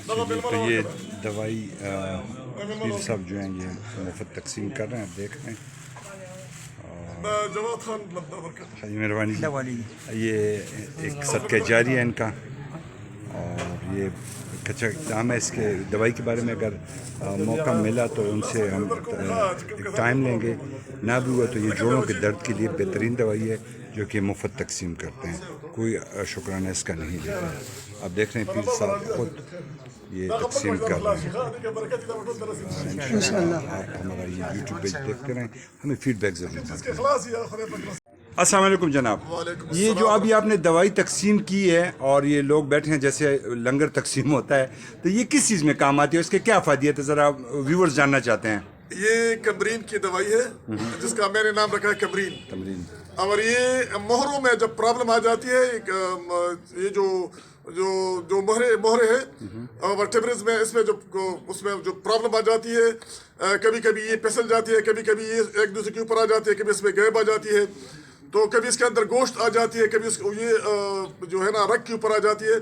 تو یہ دوائی پیر صاحب جو ہیں یہ مفت تقسیم کر رہے ہیں، آپ دیکھ رہے ہیں. حاجی مہربانی، یہ ایک صدقہ جاری ہے ان کا، اور یہ کچا اقدام ہے. اس کے دوائی کے بارے میں اگر موقع ملا تو ان سے ہم ایک ٹائم لیں گے، نہ بھی ہوا تو یہ جوڑوں کے درد کے لیے بہترین دوائی ہے جو کہ مفت تقسیم کرتے ہیں، کوئی شکرانہ اس کا نہیں لیتے. آپ دیکھ رہے ہیں پیر صاحب خود یہ تقسیم کر رہے ہیں. انشاءاللہ آپ ہمارا یہ یوٹیوب پیج دیکھتے رہیں، ہمیں فیڈ بیک ضرور دیں. السلام علیکم جناب. یہ جو ابھی آپ نے دوائی تقسیم کی ہے اور یہ لوگ بیٹھے ہیں جیسے لنگر تقسیم ہوتا ہے، تو یہ کس چیز میں کام آتی ہے، اس کے کیا فائدے ہے، ذرا ویورز جاننا چاہتے ہیں. یہ کمرین کی دوائی ہے جس کا میں نے نام رکھا ہے کمرین. اور یہ مہروں میں جب پرابلم آ جاتی ہے، یہ جو مہرے ہیں ورٹیبرز میں، اس میں جو پرابلم آ جاتی ہے، کبھی کبھی یہ پھسل جاتی ہے، کبھی کبھی یہ ایک دوسرے کے اوپر آ جاتی ہے، کبھی اس میں گیب آ جاتی ہے، تو کبھی اس کے اندر گوشت آ جاتی ہے، کبھی یہ جو ہے نا رگ کے اوپر آ جاتی ہے.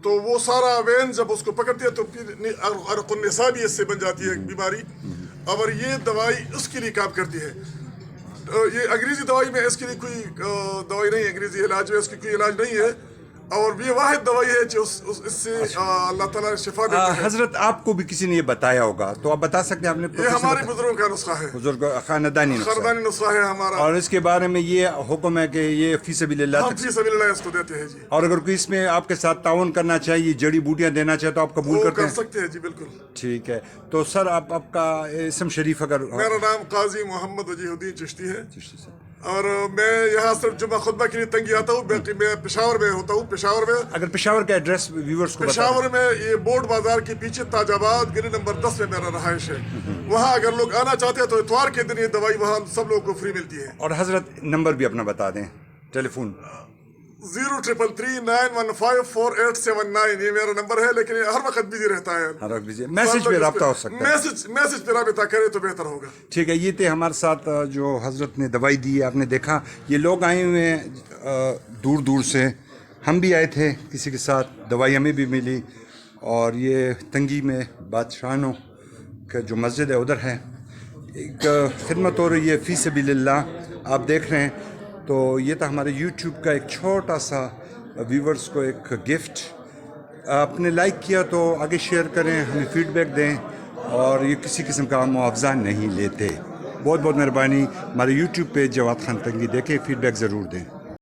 تو وہ سارا وین جب اس کو پکڑتی ہے تو پھر عرق النساء بھی اس سے بن جاتی ہے بیماری. اور یہ دوائی اس کے لیے کام کرتی ہے. یہ انگریزی دوائی میں اس کے لیے کوئی دوائی نہیں ہے، انگریزی علاج میں اس کی کوئی علاج نہیں ہے، اور یہ واحد دوائی ہے جو اس سے اللہ تعالیٰ نے شفا دیتا ہے. حضرت آپ کو بھی کسی نے یہ بتایا ہوگا تو آپ بتا سکتے ہیں، آپ نے یہ ہمارے بزرگوں کا نسخہ ہے، بزرگ خاندانی نسخہ ہے ہمارا، اور اس کے بارے میں یہ حکم ہے کہ یہ فی سبیل اللہ، ہم فی سبیل اللہ اس کو دیتے ہیں جی. اور اگر کوئی اس میں آپ کے ساتھ تعاون کرنا چاہیے، جڑی بوٹیاں دینا چاہے تو آپ قبول کرتے ہیں؟ کر سکتے ہیں جی، بالکل. ٹھیک ہے. تو سر آپ کا اسم شریف اگر. میرا نام قاضی محمد وجیہ الدین چشتی ہے، اور میں یہاں صرف جمعہ خطبہ کے لیے تنگی آتا ہوں، باقی میں پشاور میں ہوتا ہوں. پشاور میں اگر پشاور کا ایڈریس ویورز کو پشاور میں یہ بورڈ بازار کے پیچھے تاج آباد گلی نمبر 10 میں میرا رہائش ہے. وہاں اگر لوگ آنا چاہتے ہیں تو اتوار کے دن یہ دوائی وہاں سب لوگوں کو فری ملتی ہے. اور حضرت نمبر بھی اپنا بتا دیں، ٹیلی فون. 0333914879 یہ میرا نمبر ہے، لیکن یہ ہر وقت بزی رہتا ہے. ہر وقت بزی، میسج پہ رابطہ ہو سکتا ہے. میسج پہ رابطہ کرے تو بہتر ہوگا. ٹھیک ہے. یہ تھے ہمارے ساتھ جو حضرت نے دوائی دی ہے. آپ نے دیکھا یہ لوگ آئے ہوئے ہیں دور دور سے، ہم بھی آئے تھے کسی کے ساتھ، دوائی ہمیں بھی ملی. اور یہ تنگی میں بادشاہنوں کا جو مسجد ہے ادھر ہے، ایک خدمت ہو رہی ہے فی سبیل اللہ، آپ دیکھ رہے ہیں. تو یہ تھا ہمارے یوٹیوب کا ایک چھوٹا سا ویورز کو ایک گفٹ. آپ نے لائک کیا تو آگے شیئر کریں، ہمیں فیڈ بیک دیں، اور یہ کسی قسم کا معاوضہ نہیں لیتے. بہت بہت مہربانی. ہمارے یوٹیوب پہ جواد خان تنگی دیکھیں، فیڈ بیک ضرور دیں.